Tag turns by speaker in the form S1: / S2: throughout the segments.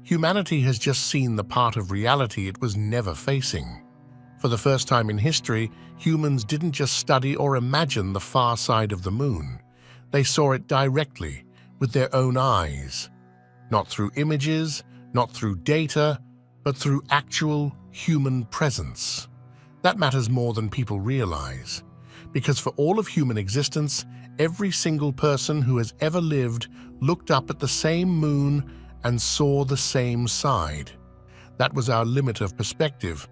S1: Humanity has just seen the part of reality it was never facing. For the first time in history, humans didn't just study or imagine the far side of the moon. They saw it directly, with their own eyes. Not through images, not through data, but through actual human presence. That matters more than people realize. Because for all of human existence, every single person who has ever lived looked up at the same moon and saw the same side. That was our limit of perspective.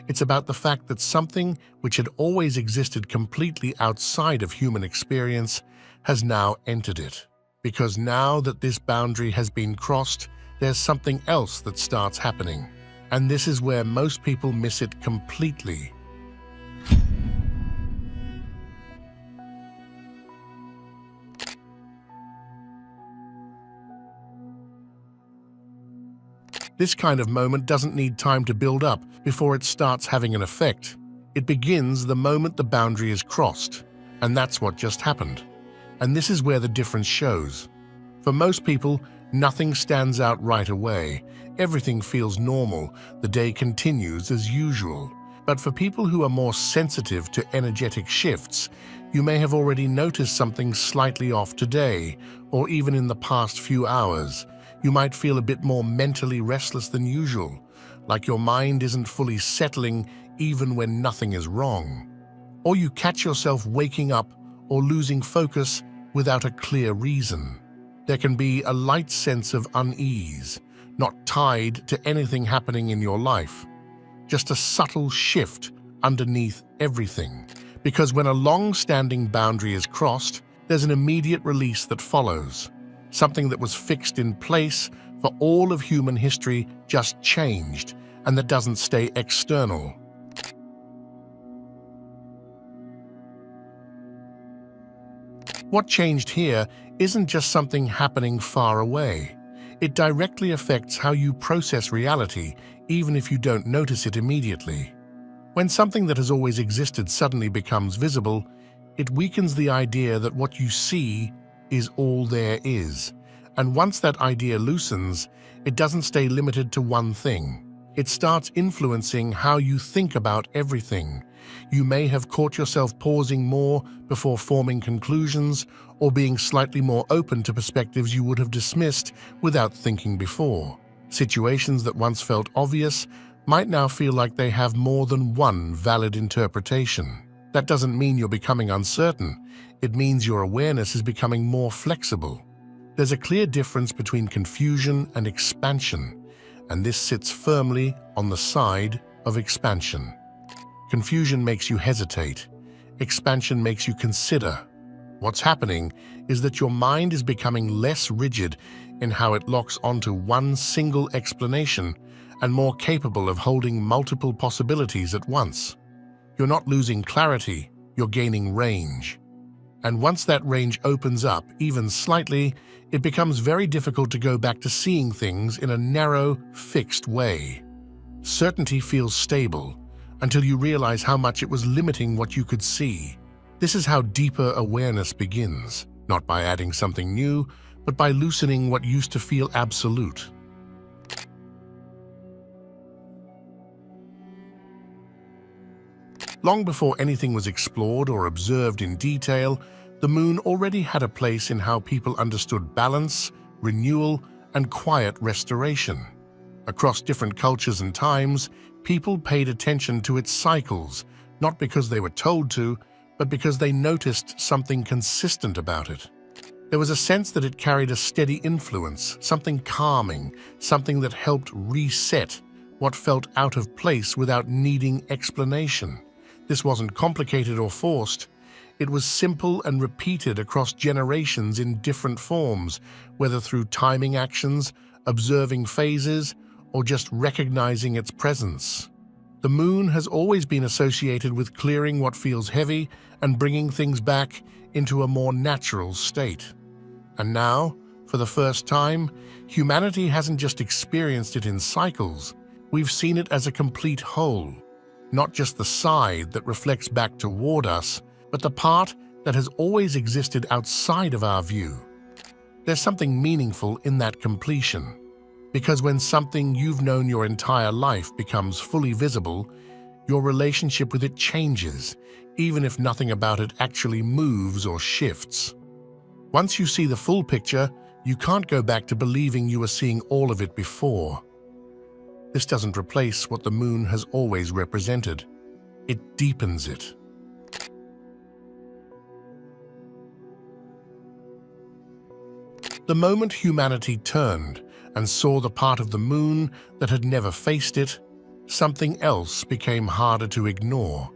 S1: It's about the fact that something which had always existed completely outside of human experience has now entered it. Because now that this boundary has been crossed, there's something else that starts happening. And this is where most people miss it completely. This kind of moment doesn't need time to build up before it starts having an effect. It begins the moment the boundary is crossed, and that's what just happened. And this is where the difference shows. For most people, nothing stands out right away. Everything feels normal. The day continues as usual. But for people who are more sensitive to energetic shifts, you may have already noticed something slightly off today, or even in the past few hours. You might feel a bit more mentally restless than usual, like your mind isn't fully settling even when nothing is wrong. Or you catch yourself waking up or losing focus without a clear reason. There can be a light sense of unease, not tied to anything happening in your life, just a subtle shift underneath everything. Because when a long-standing boundary is crossed, there's an immediate release that follows. Something that was fixed in place for all of human history just changed, and that doesn't stay external. What changed here isn't just something happening far away. It directly affects how you process reality, even if you don't notice it immediately. When something that has always existed suddenly becomes visible, it weakens the idea that what you see is all there is. And once that idea loosens, it doesn't stay limited to one thing. It starts influencing how you think about everything. You may have caught yourself pausing more before forming conclusions, or being slightly more open to perspectives you would have dismissed without thinking before. Situations that once felt obvious might now feel like they have more than one valid interpretation. That doesn't mean you're becoming uncertain. It means your awareness is becoming more flexible. There's a clear difference between confusion and expansion, and this sits firmly on the side of expansion. Confusion makes you hesitate. Expansion makes you consider. What's happening is that your mind is becoming less rigid in how it locks onto one single explanation and more capable of holding multiple possibilities at once. You're not losing clarity, you're gaining range. And once that range opens up, even slightly, it becomes very difficult to go back to seeing things in a narrow, fixed way. Certainty feels stable until you realize how much it was limiting what you could see. This is how deeper awareness begins, not by adding something new, but by loosening what used to feel absolute. Long before anything was explored or observed in detail, the moon already had a place in how people understood balance, renewal, and quiet restoration. Across different cultures and times, people paid attention to its cycles, not because they were told to, but because they noticed something consistent about it. There was a sense that it carried a steady influence, something calming, something that helped reset what felt out of place without needing explanation. This wasn't complicated or forced. It was simple and repeated across generations in different forms, whether through timing actions, observing phases, or just recognizing its presence. The moon has always been associated with clearing what feels heavy and bringing things back into a more natural state. And now, for the first time, humanity hasn't just experienced it in cycles. We've seen it as a complete whole. Not just the side that reflects back toward us, but the part that has always existed outside of our view. There's something meaningful in that completion. Because when something you've known your entire life becomes fully visible, your relationship with it changes, even if nothing about it actually moves or shifts. Once you see the full picture, you can't go back to believing you were seeing all of it before. This doesn't replace what the moon has always represented. It deepens it. The moment humanity turned and saw the part of the moon that had never faced it, something else became harder to ignore.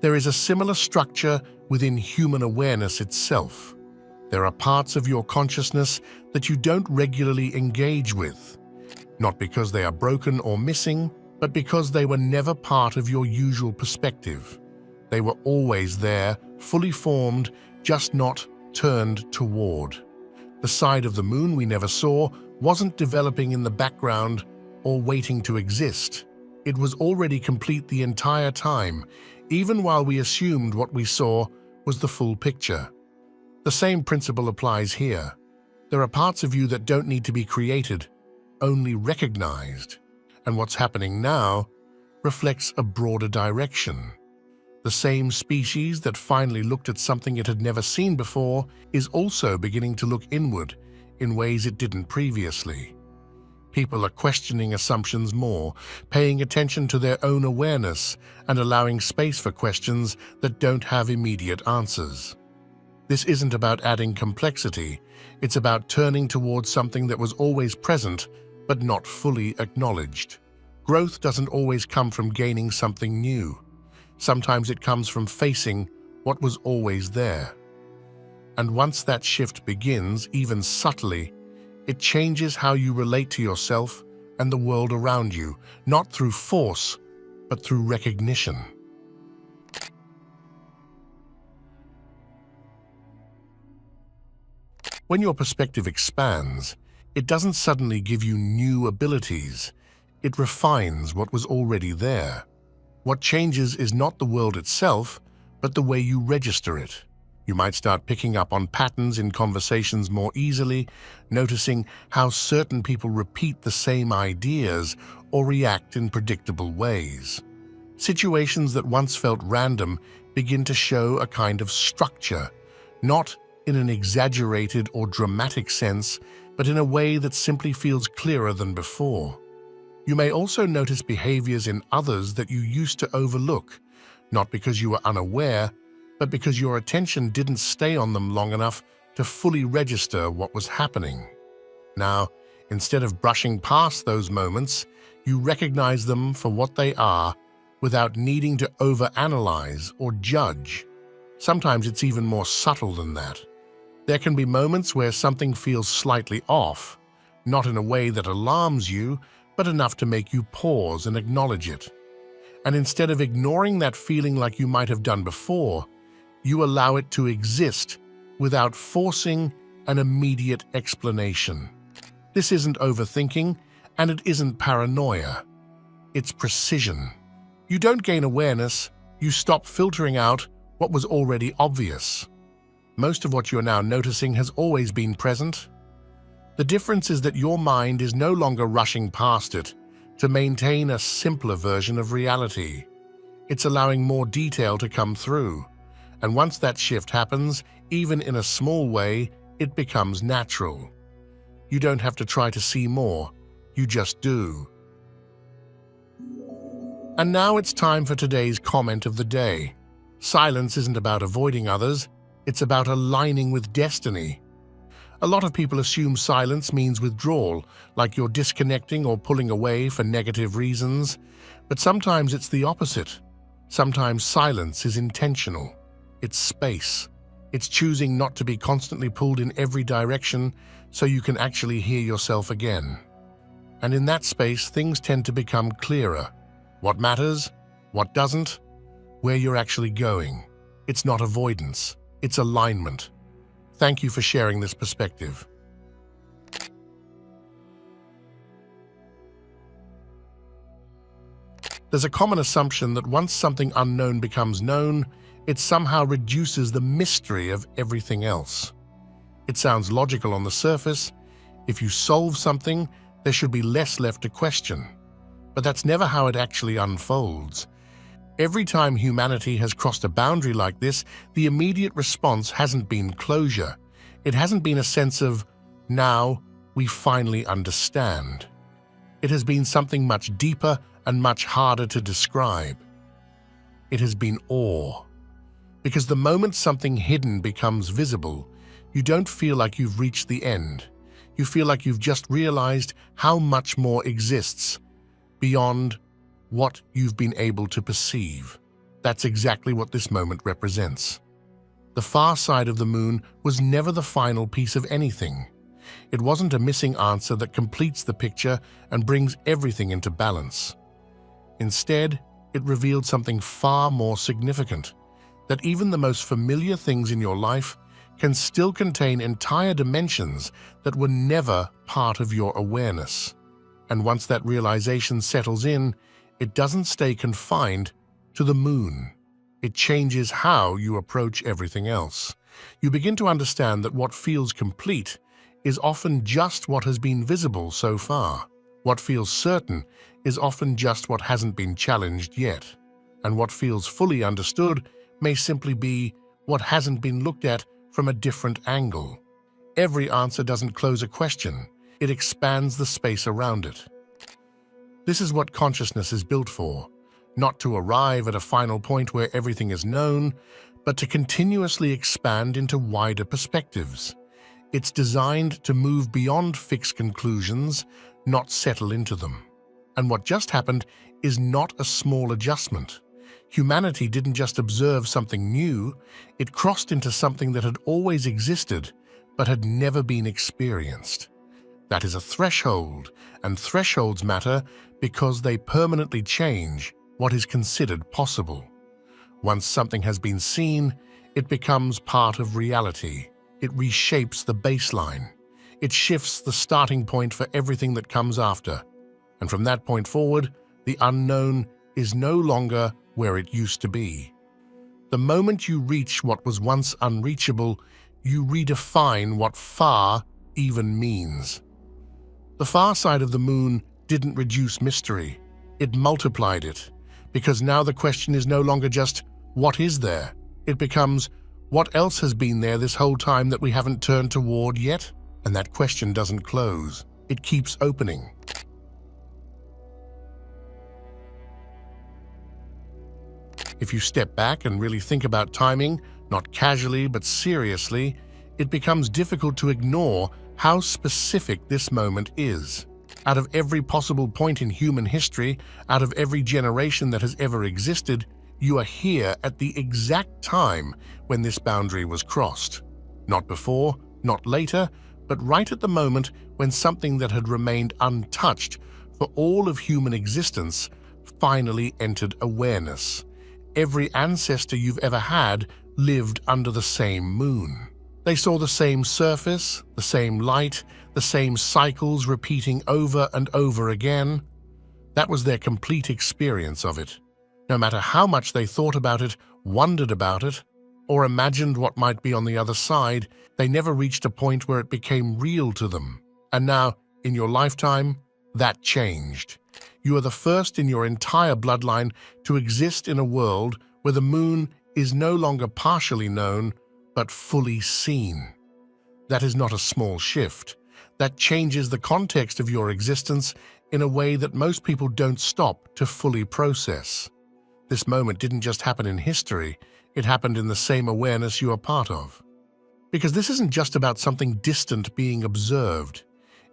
S1: There is a similar structure within human awareness itself. There are parts of your consciousness that you don't regularly engage with, not because they are broken or missing, but because they were never part of your usual perspective. They were always there, fully formed, just not turned toward. The side of the moon we never saw wasn't developing in the background or waiting to exist. It was already complete the entire time, even while we assumed what we saw was the full picture. The same principle applies here. There are parts of you that don't need to be created, only recognized. And what's happening now reflects a broader direction. The same species that finally looked at something it had never seen before is also beginning to look inward in ways it didn't previously. People are questioning assumptions more, paying attention to their own awareness, and allowing space for questions that don't have immediate answers. This isn't about adding complexity, it's about turning towards something that was always present but not fully acknowledged. Growth doesn't always come from gaining something new. Sometimes it comes from facing what was always there. And once that shift begins, even subtly, it changes how you relate to yourself and the world around you, not through force, but through recognition. When your perspective expands, it doesn't suddenly give you new abilities. It refines what was already there. What changes is not the world itself, but the way you register it. You might start picking up on patterns in conversations more easily, noticing how certain people repeat the same ideas or react in predictable ways. Situations that once felt random begin to show a kind of structure, not in an exaggerated or dramatic sense, but in a way that simply feels clearer than before. You may also notice behaviors in others that you used to overlook, not because you were unaware, but because your attention didn't stay on them long enough to fully register what was happening. Now, instead of brushing past those moments, you recognize them for what they are without needing to overanalyze or judge. Sometimes it's even more subtle than that. There can be moments where something feels slightly off, not in a way that alarms you, but enough to make you pause and acknowledge it. And instead of ignoring that feeling like you might have done before, you allow it to exist without forcing an immediate explanation. This isn't overthinking, and it isn't paranoia. It's precision. You don't gain awareness, you stop filtering out what was already obvious. Most of what you're now noticing has always been present. The difference is that your mind is no longer rushing past it to maintain a simpler version of reality. It's allowing more detail to come through. And once that shift happens, even in a small way, it becomes natural. You don't have to try to see more, you just do. And now it's time for today's comment of the day. Silence isn't about avoiding others, it's about aligning with destiny. A lot of people assume silence means withdrawal, like you're disconnecting or pulling away for negative reasons. But sometimes it's the opposite. Sometimes silence is intentional. It's space. It's choosing not to be constantly pulled in every direction so you can actually hear yourself again. And in that space, things tend to become clearer. What matters, what doesn't, where you're actually going. It's not avoidance, it's alignment. Thank you for sharing this perspective. There's a common assumption that once something unknown becomes known, it somehow reduces the mystery of everything else. It sounds logical on the surface. If you solve something, There should be less left to question. But that's never how it actually unfolds. Every time humanity has crossed a boundary like this, the immediate response hasn't been closure. It hasn't been a sense of, now we finally understand. It has been something much deeper and much harder to describe. It has been awe. Because the moment something hidden becomes visible, you don't feel like you've reached the end. You feel like you've just realized how much more exists beyond what you've been able to perceive. That's exactly what this moment represents. The far side of the moon was never the final piece of anything. It wasn't a missing answer that completes the picture and brings everything into balance. Instead, it revealed something far more significant, that even the most familiar things in your life can still contain entire dimensions that were never part of your awareness. And once that realization settles in, it doesn't stay confined to the moon. It changes how you approach everything else. You begin to understand that what feels complete is often just what has been visible so far. What feels certain is often just what hasn't been challenged yet. And what feels fully understood may simply be what hasn't been looked at from a different angle. Every answer doesn't close a question. It expands the space around it. This is what consciousness is built for, not to arrive at a final point where everything is known, but to continuously expand into wider perspectives. It's designed to move beyond fixed conclusions, not settle into them. And what just happened is not a small adjustment. Humanity didn't just observe something new, it crossed into something that had always existed, but had never been experienced. That is a threshold, and thresholds matter because they permanently change what is considered possible. Once something has been seen, it becomes part of reality. It reshapes the baseline. It shifts the starting point for everything that comes after. And from that point forward, the unknown is no longer where it used to be. The moment you reach what was once unreachable, you redefine what far even means. The far side of the moon didn't reduce mystery, it multiplied it, because now the question is no longer just, what is there? It becomes, what else has been there this whole time that we haven't turned toward yet? And that question doesn't close, it keeps opening. If you step back and really think about timing, not casually but seriously, it becomes difficult to ignore how specific this moment is. Out of every possible point in human history, out of every generation that has ever existed, you are here at the exact time when this boundary was crossed. Not before, not later, but right at the moment when something that had remained untouched for all of human existence finally entered awareness. Every ancestor you've ever had lived under the same moon. They saw the same surface, the same light, the same cycles repeating over and over again. That was their complete experience of it. No matter how much they thought about it, wondered about it, or imagined what might be on the other side, they never reached a point where it became real to them. And now, in your lifetime, that changed. You are the first in your entire bloodline to exist in a world where the moon is no longer partially known, but fully seen. That is not a small shift. That changes the context of your existence in a way that most people don't stop to fully process. This moment didn't just happen in history, it happened in the same awareness you are part of. Because this isn't just about something distant being observed.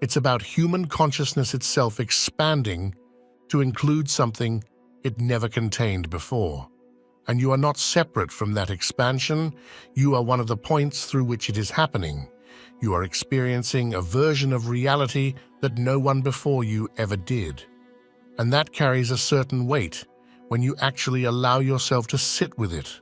S1: It's about human consciousness itself expanding to include something it never contained before. And you are not separate from that expansion, you are one of the points through which it is happening. You are experiencing a version of reality that no one before you ever did. And that carries a certain weight when you actually allow yourself to sit with it.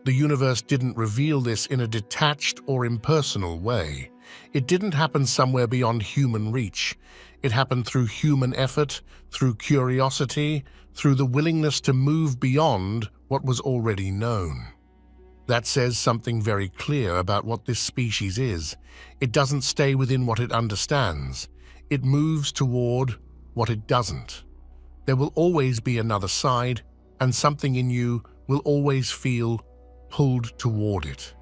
S1: The universe didn't reveal this in a detached or impersonal way. It didn't happen somewhere beyond human reach. It happened through human effort, through curiosity, through the willingness to move beyond what was already known. That says something very clear about what this species is. It doesn't stay within what it understands. It moves toward what it doesn't. There will always be another side, and something in you will always feel pulled toward it.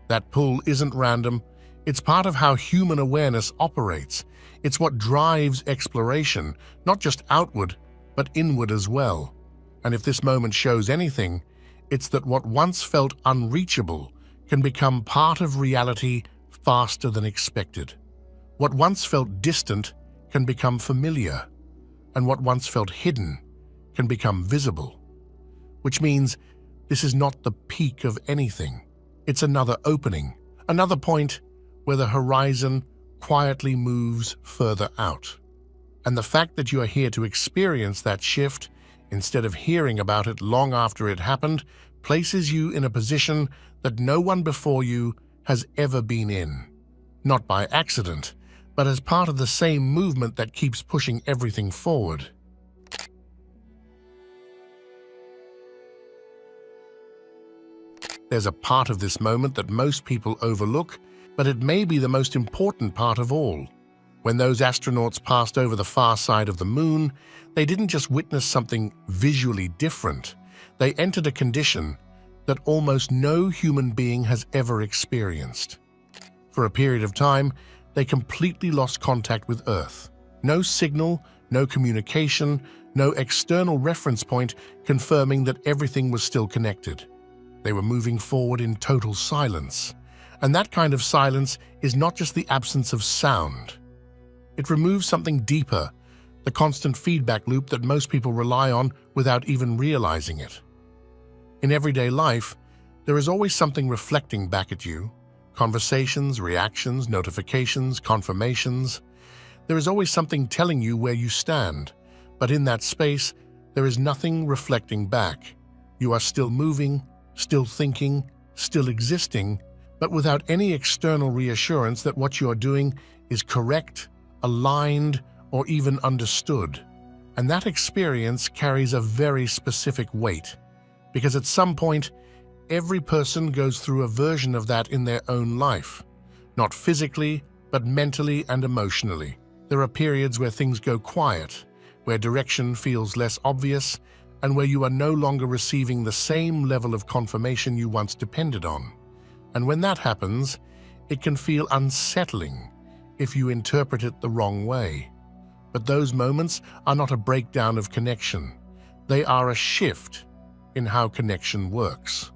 S1: That pull isn't random. It's part of how human awareness operates. It's what drives exploration, not just outward, but inward as well. And if this moment shows anything, it's that what once felt unreachable can become part of reality faster than expected. What once felt distant can become familiar, and what once felt hidden can become visible. Which means this is not the peak of anything. It's another opening, another point where the horizon quietly moves further out. And the fact that you are here to experience that shift, instead of hearing about it long after it happened, places you in a position that no one before you has ever been in. Not by accident, but as part of the same movement that keeps pushing everything forward. There's a part of this moment that most people overlook, but it may be the most important part of all. When those astronauts passed over the far side of the moon, they didn't just witness something visually different. They entered a condition that almost no human being has ever experienced. For a period of time, they completely lost contact with Earth. No signal, no communication, no external reference point confirming that everything was still connected. They were moving forward in total silence. And that kind of silence is not just the absence of sound. It removes something deeper, the constant feedback loop that most people rely on without even realizing it. In everyday life, there is always something reflecting back at you. Conversations, reactions, notifications, confirmations. There is always something telling you where you stand. But in that space, there is nothing reflecting back. You are still moving, still thinking, still existing, but without any external reassurance that what you are doing is correct, aligned, or even understood. And that experience carries a very specific weight, because at some point, every person goes through a version of that in their own life. Not physically, but mentally and emotionally. There are periods where things go quiet, where direction feels less obvious, and where you are no longer receiving the same level of confirmation you once depended on. And when that happens, it can feel unsettling if you interpret it the wrong way. But those moments are not a breakdown of connection. They are a shift in how connection works.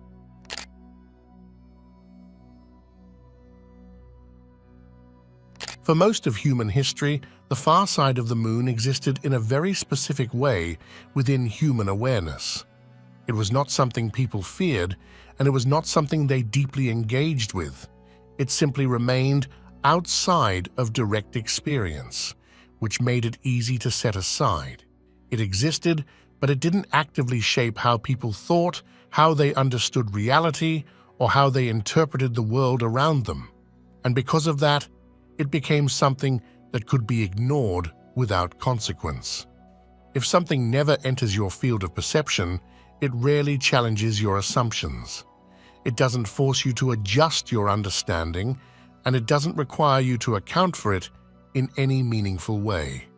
S1: For most of human history, the far side of the moon existed in a very specific way within human awareness. It was not something people feared, and it was not something they deeply engaged with. It simply remained outside of direct experience, which made it easy to set aside. It existed, but it didn't actively shape how people thought, how they understood reality, or how they interpreted the world around them. And because of that, it became something that could be ignored without consequence. If something never enters your field of perception, it rarely challenges your assumptions. It doesn't force you to adjust your understanding, and it doesn't require you to account for it in any meaningful way.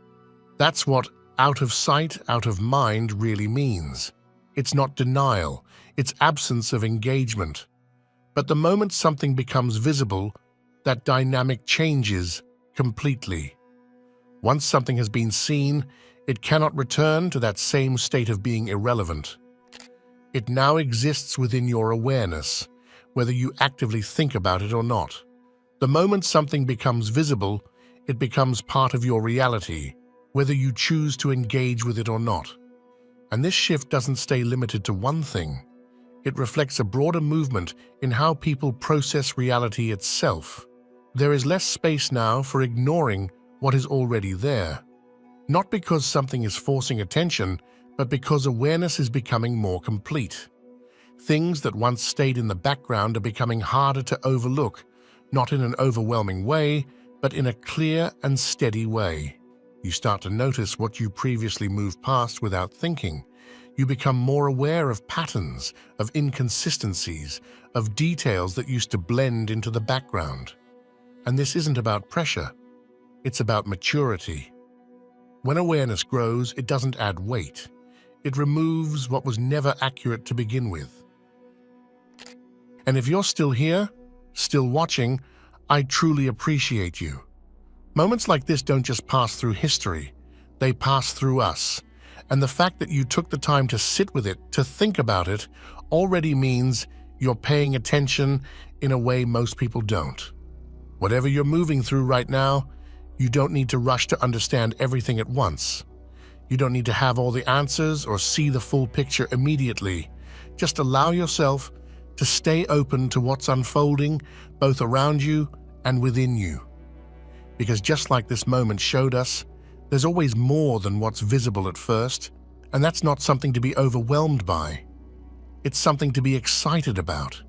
S1: That's what out of sight, out of mind really means. It's not denial, it's absence of engagement. But the moment something becomes visible, that dynamic changes completely. Once something has been seen, it cannot return to that same state of being irrelevant. It now exists within your awareness, whether you actively think about it or not. The moment something becomes visible, it becomes part of your reality, whether you choose to engage with it or not. And this shift doesn't stay limited to one thing. It reflects a broader movement in how people process reality itself. There is less space now for ignoring what is already there. Not because something is forcing attention, but because awareness is becoming more complete. Things that once stayed in the background are becoming harder to overlook, not in an overwhelming way, but in a clear and steady way. You start to notice what you previously moved past without thinking. You become more aware of patterns, of inconsistencies, of details that used to blend into the background. And this isn't about pressure. It's about maturity. When awareness grows, it doesn't add weight. It removes what was never accurate to begin with. And if you're still here, still watching, I truly appreciate you. Moments like this don't just pass through history, they pass through us. And the fact that you took the time to sit with it, to think about it, already means you're paying attention in a way most people don't. Whatever you're moving through right now, you don't need to rush to understand everything at once. You don't need to have all the answers or see the full picture immediately. Just allow yourself to stay open to what's unfolding both around you and within you. Because just like this moment showed us, there's always more than what's visible at first, and that's not something to be overwhelmed by. It's something to be excited about.